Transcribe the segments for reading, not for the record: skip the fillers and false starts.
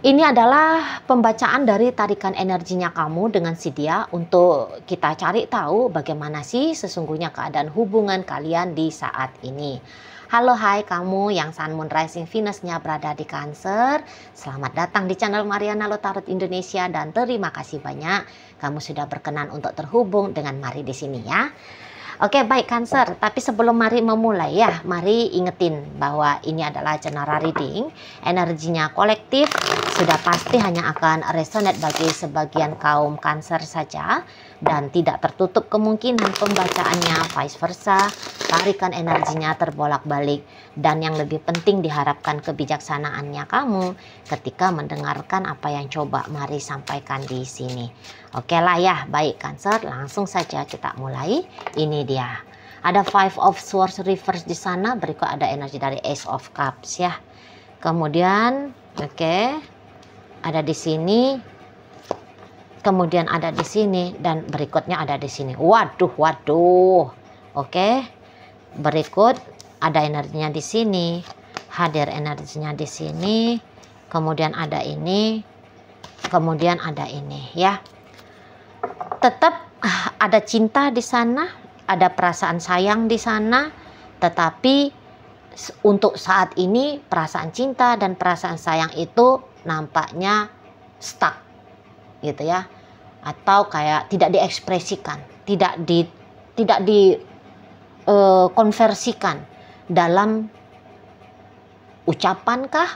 Ini adalah pembacaan dari tarikan energinya kamu dengan si dia untuk kita cari tahu bagaimana sih sesungguhnya keadaan hubungan kalian di saat ini. Halo hai kamu yang Sun Moon Rising Venus-nya berada di Cancer. Selamat datang di channel Mariana Lo Tarot Indonesia dan terima kasih banyak kamu sudah berkenan untuk terhubung dengan Mari di sini ya. Oke, baik Cancer, tapi sebelum Mari memulai ya, Mari ingetin bahwa ini adalah general reading, energinya kolektif, sudah pasti hanya akan resonate bagi sebagian kaum Cancer saja, dan tidak tertutup kemungkinan pembacaannya vice versa, tarikan energinya terbolak-balik, dan yang lebih penting diharapkan kebijaksanaannya kamu ketika mendengarkan apa yang coba Mari sampaikan di sini. Oke lah ya, baik Cancer, langsung saja kita mulai. Ini dia. Ada Five of Swords reverse di sana, berikut ada energi dari Ace of Cups ya. Kemudian, oke, ada di sini. Kemudian ada di sini dan berikutnya ada di sini. Waduh, waduh. Oke. Berikut ada energinya di sini. Hadir energinya di sini. Kemudian ada ini. Kemudian ada ini ya. Tetap ada cinta di sana, ada perasaan sayang di sana, tetapi untuk saat ini perasaan cinta dan perasaan sayang itu nampaknya stuck gitu ya, atau kayak tidak diekspresikan, tidak konversikan dalam ucapankah,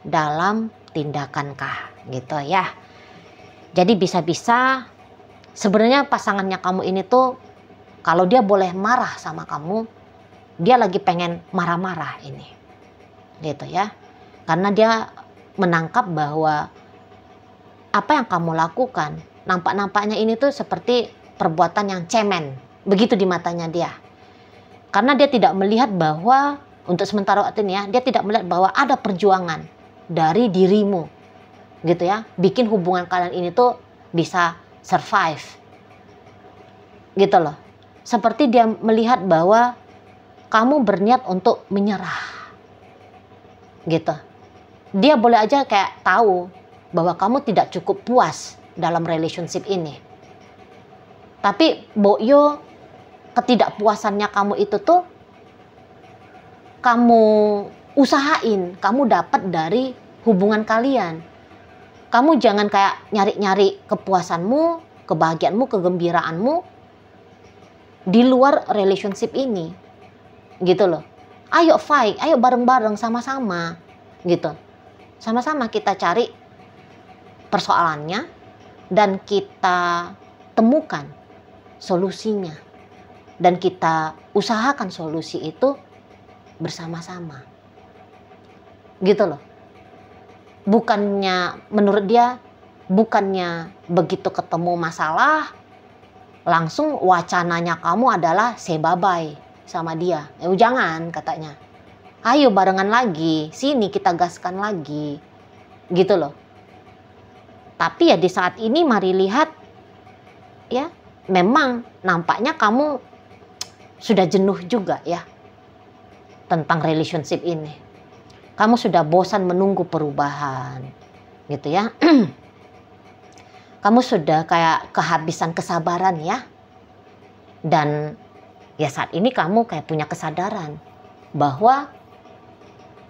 dalam tindakankah gitu ya. Jadi bisa-bisa sebenarnya pasangannya kamu ini tuh kalau dia boleh marah sama kamu, dia lagi pengen marah-marah ini gitu ya, karena dia menangkap bahwa apa yang kamu lakukan nampak-nampaknya ini tuh seperti perbuatan yang cemen begitu di matanya dia, karena dia tidak melihat bahwa untuk sementara waktu ini ya, dia tidak melihat bahwa ada perjuangan dari dirimu gitu ya, bikin hubungan kalian ini tuh bisa survive gitu loh. Seperti dia melihat bahwa kamu berniat untuk menyerah gitu. Dia boleh aja kayak tahu bahwa kamu tidak cukup puas dalam relationship ini, tapi Boyo, ketidakpuasannya kamu itu tuh kamu usahain, kamu dapat dari hubungan kalian. Kamu jangan kayak nyari-nyari kepuasanmu, kebahagiaanmu, kegembiraanmu di luar relationship ini gitu loh. Ayo fight, ayo bareng-bareng sama-sama gitu. Sama-sama kita cari persoalannya dan kita temukan solusinya, dan kita usahakan solusi itu bersama-sama gitu loh. Bukannya menurut dia, bukannya begitu ketemu masalah langsung wacananya kamu adalah say bye-bye sama dia. Jangan katanya. Ayo barengan lagi, sini kita gaskan lagi. Gitu loh. Tapi ya di saat ini Mari lihat ya, memang nampaknya kamu sudah jenuh juga ya tentang relationship ini. Kamu sudah bosan menunggu perubahan gitu ya. Kamu sudah kayak kehabisan kesabaran ya. Dan ya saat ini kamu kayak punya kesadaran bahwa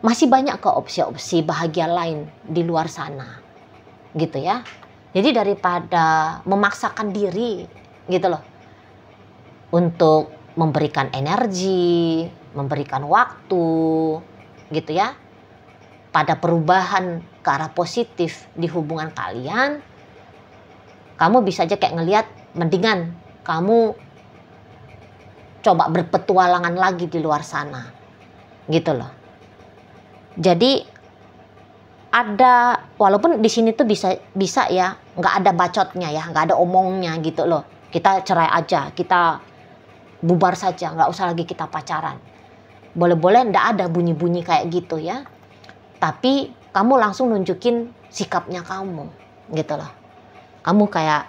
masih banyak ke opsi-opsi bahagia lain di luar sana gitu ya. Jadi daripada memaksakan diri gitu loh untuk memberikan energi, memberikan waktu gitu ya pada perubahan ke arah positif di hubungan kalian, kamu bisa aja kayak ngelihat mendingan kamu coba berpetualangan lagi di luar sana gitu loh. Jadi ada, walaupun di sini tuh bisa ya nggak ada bacotnya ya, nggak ada omongnya gitu loh. Kita cerai aja, kita bubar saja, nggak usah lagi kita pacaran. Boleh-boleh nggak ada bunyi-bunyi kayak gitu ya. Tapi kamu langsung nunjukin sikapnya kamu gitu loh. Kamu kayak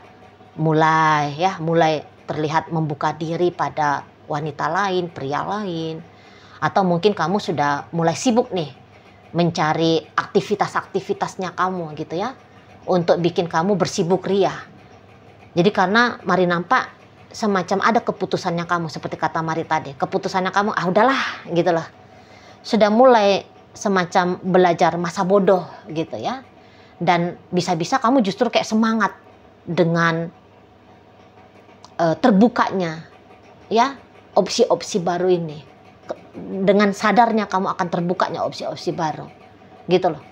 mulai terlihat membuka diri pada wanita lain, pria lain. Atau mungkin kamu sudah mulai sibuk nih mencari aktivitas-aktivitasnya kamu gitu ya, untuk bikin kamu bersibuk ria. Jadi karena Mari nampak semacam ada keputusannya kamu, seperti kata Mari tadi, keputusannya kamu udahlah gitu loh, sudah mulai semacam belajar masa bodoh gitu ya. Dan bisa-bisa kamu justru kayak semangat dengan terbukanya ya opsi-opsi baru ini. Dengan sadarnya kamu akan terbukanya opsi-opsi baru gitu loh.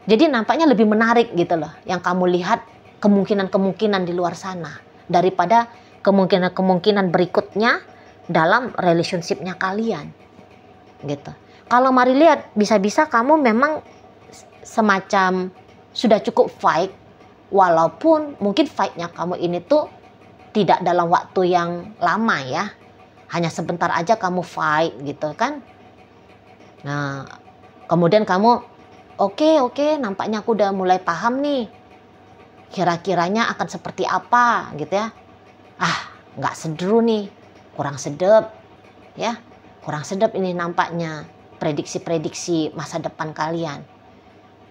Jadi nampaknya lebih menarik gitu loh yang kamu lihat kemungkinan-kemungkinan di luar sana daripada kemungkinan-kemungkinan berikutnya dalam relationship-nya kalian gitu. Kalau Mari lihat, bisa-bisa kamu memang semacam sudah cukup fight, walaupun mungkin fight-nya kamu ini tuh tidak dalam waktu yang lama ya, hanya sebentar aja kamu fight gitu kan. Nah kemudian kamu oke, nampaknya aku udah mulai paham nih kira-kiranya akan seperti apa gitu ya. Nggak seru nih, kurang sedap ya, kurang sedap ini nampaknya prediksi-prediksi masa depan kalian.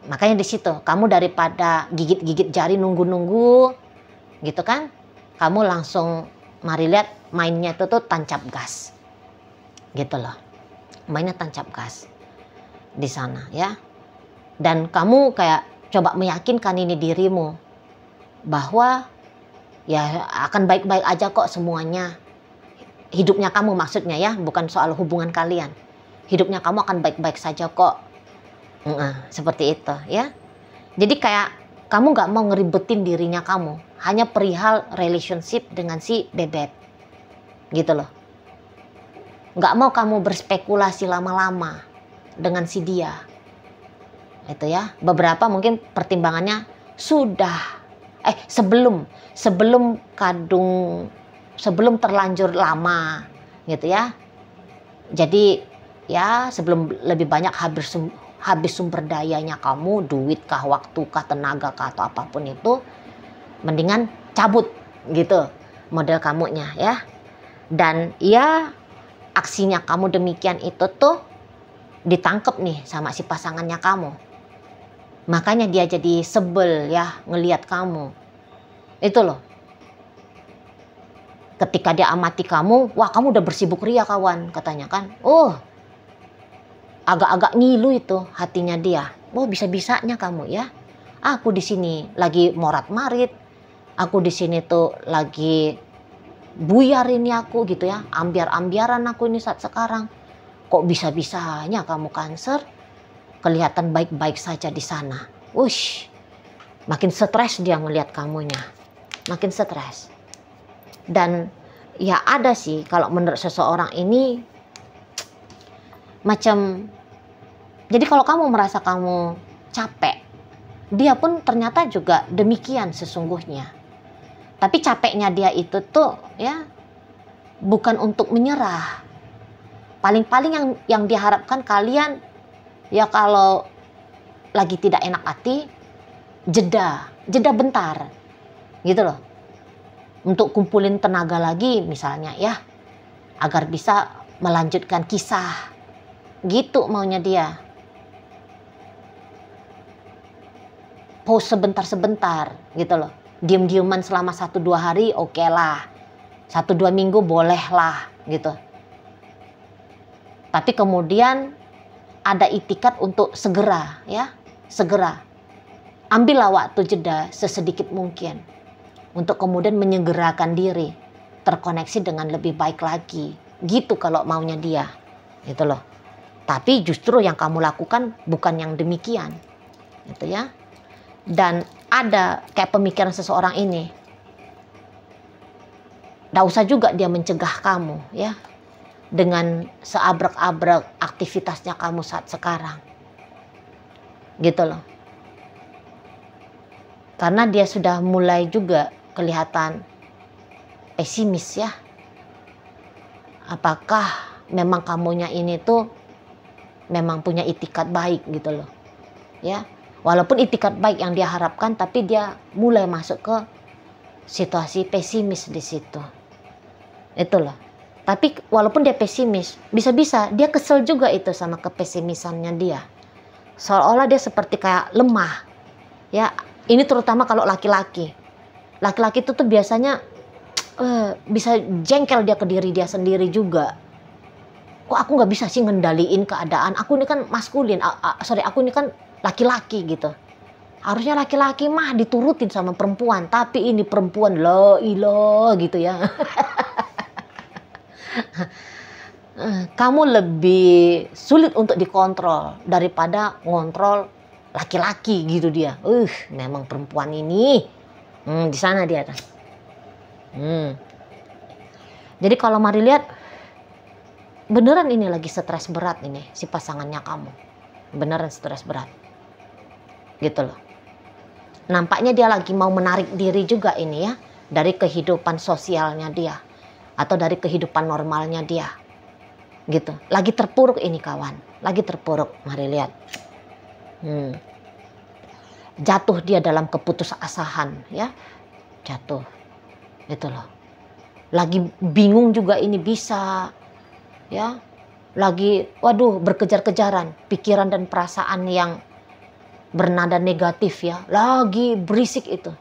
Makanya di situ kamu daripada gigit-gigit jari nunggu-nunggu gitu kan, kamu langsung Mari lihat mainnya itu tuh tancap gas gitu loh, mainnya tancap gas di sana ya. Dan kamu kayak coba meyakinkan ini dirimu bahwa ya akan baik-baik aja kok semuanya, hidupnya kamu maksudnya ya, bukan soal hubungan kalian, hidupnya kamu akan baik-baik saja kok. Seperti itu ya. Jadi kayak kamu gak mau ngeribetin dirinya kamu, hanya perihal relationship dengan si bebek gitu loh. Gak mau kamu berspekulasi lama-lama dengan si dia itu ya. Beberapa mungkin pertimbangannya sudah sebelum terlanjur lama gitu ya. Jadi ya sebelum lebih banyak habis sumber dayanya kamu, duit kah, waktu kah, tenaga kah, atau apapun itu, mendingan cabut gitu model kamunya ya. Dan ya aksinya kamu demikian itu tuh ditangkep nih sama si pasangannya kamu. Makanya dia jadi sebel ya ngelihat kamu. Itu loh. Ketika dia amati kamu, wah kamu udah bersibuk ria kawan katanya kan. Agak-agak ngilu itu hatinya dia. Bisa-bisanya kamu ya. Aku di sini lagi morat-marit. Aku di sini tuh lagi buyar ini aku gitu ya. Ambiar-ambiaran aku ini saat sekarang. Kok bisa-bisanya kamu Cancer kelihatan baik-baik saja di sana. Makin stres dia melihat kamunya. Makin stres. Dan ya ada sih kalau menurut seseorang ini macam, jadi kalau kamu merasa kamu capek, dia pun ternyata juga demikian sesungguhnya. Tapi capeknya dia itu tuh ya bukan untuk menyerah. Paling-paling yang diharapkan kalian ya kalau lagi tidak enak hati, jeda bentar gitu loh. Untuk kumpulin tenaga lagi misalnya ya, agar bisa melanjutkan kisah. Gitu maunya dia. Pause sebentar-sebentar gitu loh. Diem-dieman selama 1-2 hari oke lah. 1-2 minggu boleh lah gitu. Tapi kemudian ada itikat untuk segera ya. Segera. Ambillah waktu jeda sesedikit mungkin. Untuk kemudian menyegerakan diri. Terkoneksi dengan lebih baik lagi. Gitu kalau maunya dia. Gitu loh. Tapi justru yang kamu lakukan bukan yang demikian. Gitu ya. Dan ada kayak pemikiran seseorang ini. Nggak usah juga dia mencegah kamu ya. Dengan seabrek-abrek aktivitasnya kamu saat sekarang. Gitu loh. Karena dia sudah mulai juga kelihatan pesimis ya. Apakah memang kamunya ini tuh memang punya itikat baik gitu loh. Ya. Walaupun itikat baik yang dia harapkan, tapi dia mulai masuk ke situasi pesimis di situ. Itu loh. Tapi walaupun dia pesimis, bisa-bisa dia kesel juga itu sama kepesimisannya dia. seolah-olah dia seperti kayak lemah. Ya, ini terutama kalau laki-laki. Laki-laki itu tuh biasanya bisa jengkel dia ke diri dia sendiri juga. Kok aku nggak bisa sih ngendaliin keadaan? Aku ini kan maskulin, aku ini kan laki-laki gitu. Harusnya laki-laki mah diturutin sama perempuan, tapi ini perempuan la ilah gitu ya. Kamu lebih sulit untuk dikontrol daripada ngontrol laki-laki gitu dia. Memang perempuan ini. Di sana dia. Jadi kalau mari lihat, beneran ini lagi stres berat ini si pasangannya kamu. Beneran stres berat. Gitu loh. Nampaknya dia lagi mau menarik diri juga ini ya, dari kehidupan sosialnya dia atau dari kehidupan normalnya dia. Gitu. Lagi terpuruk ini kawan. Lagi terpuruk. Mari lihat. Jatuh dia dalam keputusasaan ya. Jatuh. Itu loh. Lagi bingung juga ini bisa ya. Lagi waduh berkejar-kejaran pikiran dan perasaan yang bernada negatif ya. Lagi berisik itu.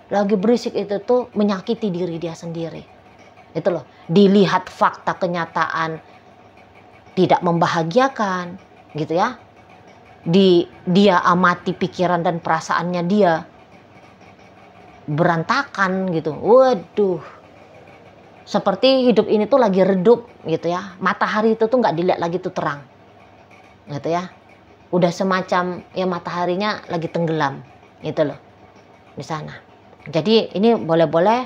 Lagi berisik itu tuh menyakiti diri dia sendiri. Itu loh. Dilihat fakta kenyataan tidak membahagiakan gitu ya. Dia amati pikiran dan perasaannya dia berantakan gitu. Waduh. Seperti hidup ini tuh lagi redup gitu ya. Matahari itu tuh nggak dilihat lagi tuh terang. Gitu ya. Udah semacam ya mataharinya lagi tenggelam. Gitu loh. Di sana. Jadi ini boleh-boleh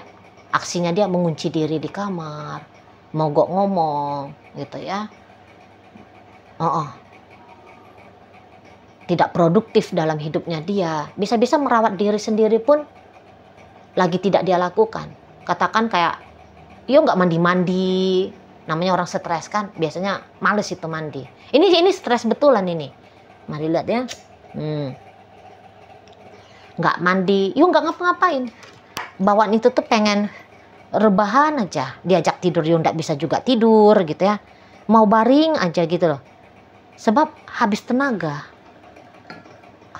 aksinya dia mengunci diri di kamar. Mogok ngomong gitu ya. Tidak produktif dalam hidupnya dia. Bisa-bisa merawat diri sendiri pun lagi tidak dia lakukan. Katakan kayak, yo nggak mandi-mandi. Namanya orang stres kan, biasanya males itu mandi. Ini stres betulan ini. Mari lihat ya. Nggak mandi, yo nggak ngapa-ngapain. Bawaan itu tuh pengen rebahan aja. Diajak tidur, yo nggak bisa juga tidur gitu ya. Mau baring aja gitu loh. Sebab habis tenaga.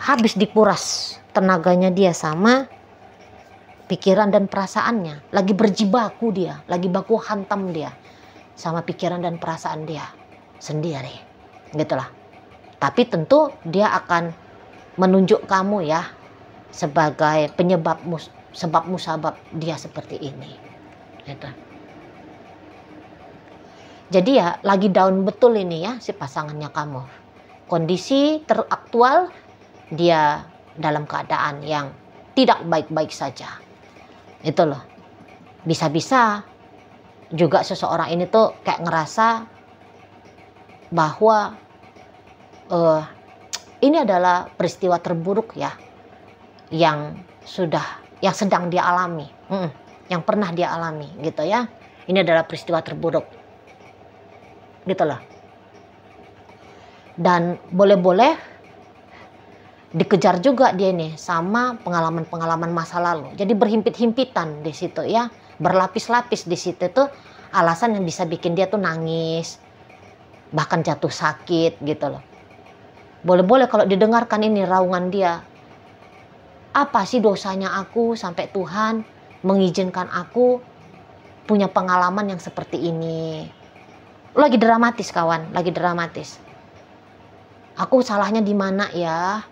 Habis dikuras tenaganya dia sama pikiran dan perasaannya. Lagi berjibaku dia. Lagi baku hantam dia. Sama pikiran dan perasaan dia sendiri. Gitulah. Tapi tentu dia akan menunjuk kamu ya. Sebagai penyebab sebab musabab dia seperti ini. Gitu. Jadi ya lagi down betul ini ya si pasangannya kamu. Kondisi teraktual dia dalam keadaan yang tidak baik-baik saja. Itu loh. Bisa-bisa juga seseorang ini tuh kayak ngerasa bahwa ini adalah peristiwa terburuk ya yang sedang dia alami, yang pernah dia alami gitu ya. Ini adalah peristiwa terburuk. Gitu loh. Dan boleh-boleh dikejar juga dia nih sama pengalaman-pengalaman masa lalu. Jadi berhimpit-himpitan di situ ya, berlapis-lapis di situ tuh alasan yang bisa bikin dia tuh nangis, bahkan jatuh sakit gitu loh. Boleh-boleh kalau didengarkan ini raungan dia, apa sih dosanya aku sampai Tuhan mengizinkan aku punya pengalaman yang seperti ini. Lagi dramatis kawan, lagi dramatis. Aku salahnya di mana ya?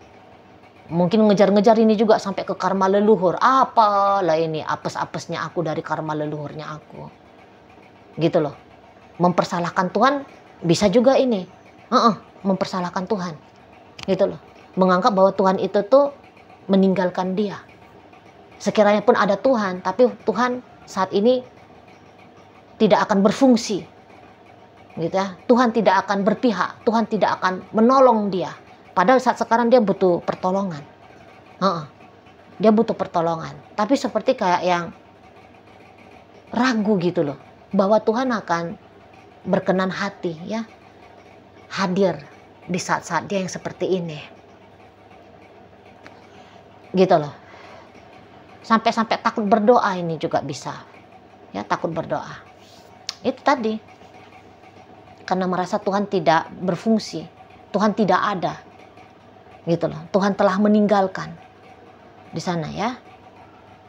Mungkin ngejar-ngejar ini juga sampai ke karma leluhur. Apalah ini apes-apesnya aku dari karma leluhurnya aku. Gitu loh. Mempersalahkan Tuhan bisa juga ini. Mempersalahkan Tuhan. Gitu loh. Menganggap bahwa Tuhan itu tuh meninggalkan dia. Sekiranya pun ada Tuhan, tapi Tuhan saat ini tidak akan berfungsi. Gitu ya. Tuhan tidak akan berpihak, Tuhan tidak akan menolong dia. Padahal saat sekarang dia butuh pertolongan. Dia butuh pertolongan. Tapi seperti kayak yang ragu gitu loh. Bahwa Tuhan akan berkenan hati ya. Hadir di saat-saat dia yang seperti ini. Gitu loh. Sampai-sampai takut berdoa ini juga bisa. Ya, takut berdoa. Itu tadi. Karena merasa Tuhan tidak berfungsi. Tuhan tidak ada. gitu loh. Tuhan telah meninggalkan di sana ya.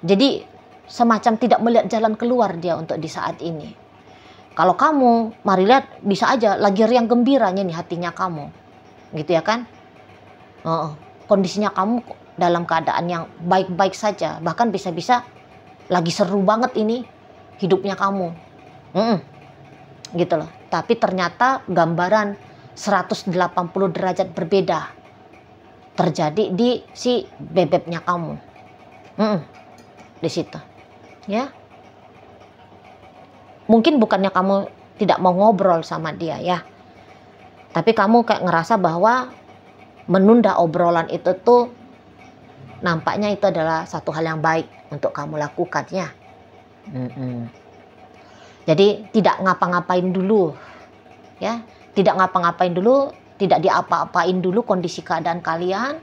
Jadi semacam tidak melihat jalan keluar dia untuk di saat ini. Kalau kamu, mari lihat, bisa aja lagi riang gembiranya nih hatinya kamu, gitu ya kan? Kondisinya kamu dalam keadaan yang baik-baik saja, bahkan bisa-bisa lagi seru banget ini hidupnya kamu, gitu loh. Tapi ternyata gambaran 180 derajat berbeda terjadi di si bebeknya kamu, di situ, ya. Mungkin bukannya kamu tidak mau ngobrol sama dia ya, tapi kamu kayak ngerasa bahwa menunda obrolan itu tuh nampaknya itu adalah satu hal yang baik untuk kamu lakukan ya. Jadi tidak ngapa-ngapain dulu ya, tidak ngapa-ngapain dulu, tidak diapa-apain dulu kondisi keadaan kalian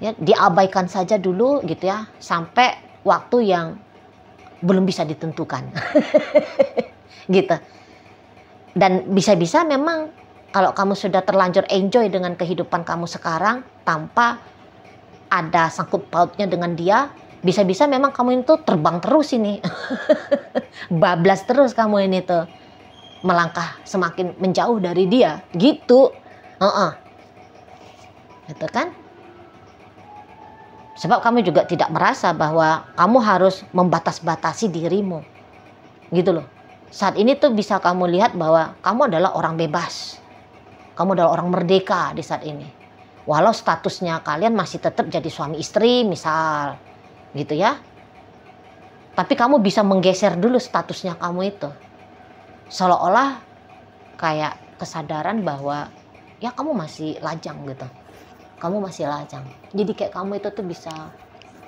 ya, diabaikan saja dulu gitu ya, sampai waktu yang belum bisa ditentukan. Gitu. Dan bisa-bisa memang kalau kamu sudah terlanjur enjoy dengan kehidupan kamu sekarang tanpa ada sangkut pautnya dengan dia, bisa-bisa memang kamu itu terbang terus ini. Bablas terus kamu ini tuh, melangkah semakin menjauh dari dia gitu. Gitu kan? Sebab kamu juga tidak merasa bahwa kamu harus membatas-batasi dirimu, gitu loh. Saat ini tuh bisa kamu lihat bahwa kamu adalah orang bebas, kamu adalah orang merdeka di saat ini. Walau statusnya kalian masih tetap jadi suami istri misal, gitu ya. Tapi kamu bisa menggeser dulu statusnya kamu itu, seolah-olah kayak kesadaran bahwa ya kamu masih lajang gitu. Kamu masih lajang. Jadi kayak kamu itu tuh bisa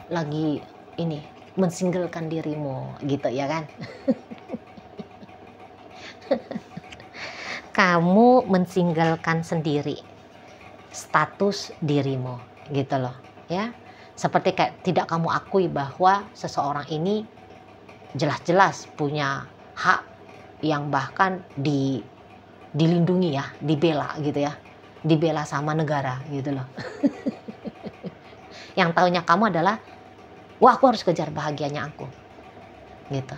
lagi ini mensinggalkan dirimu gitu ya kan. Kamu mensinggalkan sendiri status dirimu gitu loh ya. Seperti kayak tidak kamu akui bahwa seseorang ini jelas-jelas punya hak yang bahkan dilindungi ya, dibela gitu ya. Dibela sama negara gitu loh. Yang taunya kamu adalah, wah aku harus kejar bahagianya aku, gitu.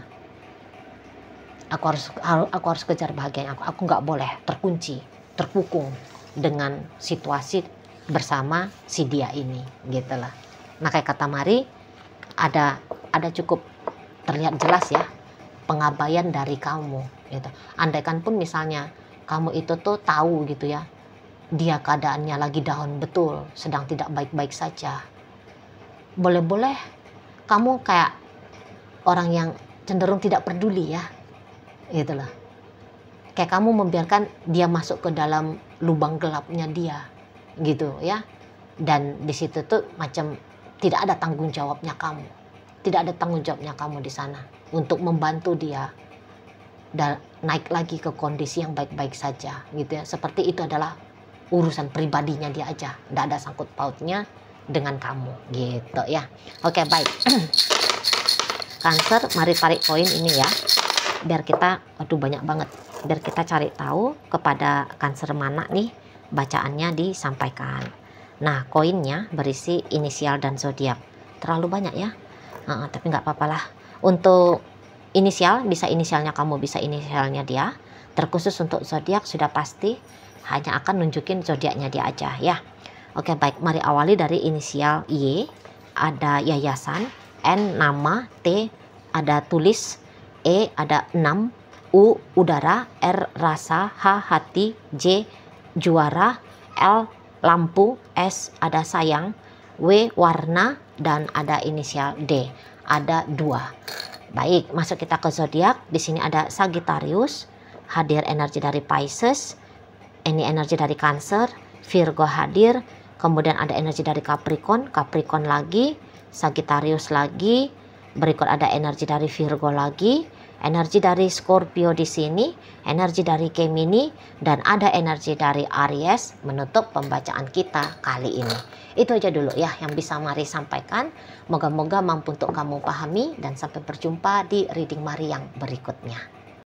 Aku harus kejar bahagianya aku. Aku nggak boleh terkunci, terkukung dengan situasi bersama si dia ini, gitu lah. Nah kayak kata Mari, ada cukup terlihat jelas ya pengabaian dari kamu, gitu. Andaikan pun misalnya kamu itu tuh tahu gitu ya, dia keadaannya lagi down betul, sedang tidak baik-baik saja. Boleh-boleh kamu kayak orang yang cenderung tidak peduli ya, gitu loh. Kayak kamu membiarkan dia masuk ke dalam lubang gelapnya dia, gitu ya. Dan di situ tuh macam tidak ada tanggung jawabnya kamu, tidak ada tanggung jawabnya kamu di sana untuk membantu dia dan naik lagi ke kondisi yang baik-baik saja, gitu ya. Seperti itu adalah urusan pribadinya dia aja, tidak ada sangkut pautnya dengan kamu gitu ya. Oke baik. Cancer, mari tarik koin ini ya, biar kita, aduh banyak banget, biar kita cari tahu kepada Cancer mana nih bacaannya disampaikan. Nah koinnya berisi inisial dan zodiak, terlalu banyak ya, tapi nggak apa-apa lah. Untuk inisial, bisa inisialnya kamu, bisa inisialnya dia. Terkhusus untuk zodiak sudah pasti hanya akan nunjukin zodiaknya dia aja ya. Oke baik, mari awali dari inisial Y. Ada yayasan, N nama, T ada tulis, E ada 6, U udara, R rasa, H hati, J juara, L lampu, S ada sayang, W warna, dan ada inisial D. Ada 2. Baik, masuk kita ke zodiak. Di sini ada Sagittarius, hadir energi dari Pisces. Ini energi dari Cancer, Virgo hadir, kemudian ada energi dari Capricorn, Capricorn lagi, Sagittarius lagi, berikut ada energi dari Virgo lagi, energi dari Scorpio di sini, energi dari Gemini, dan ada energi dari Aries menutup pembacaan kita kali ini. Itu aja dulu ya yang bisa Mari sampaikan. Moga-moga mampu untuk kamu pahami dan sampai berjumpa di reading Mari yang berikutnya.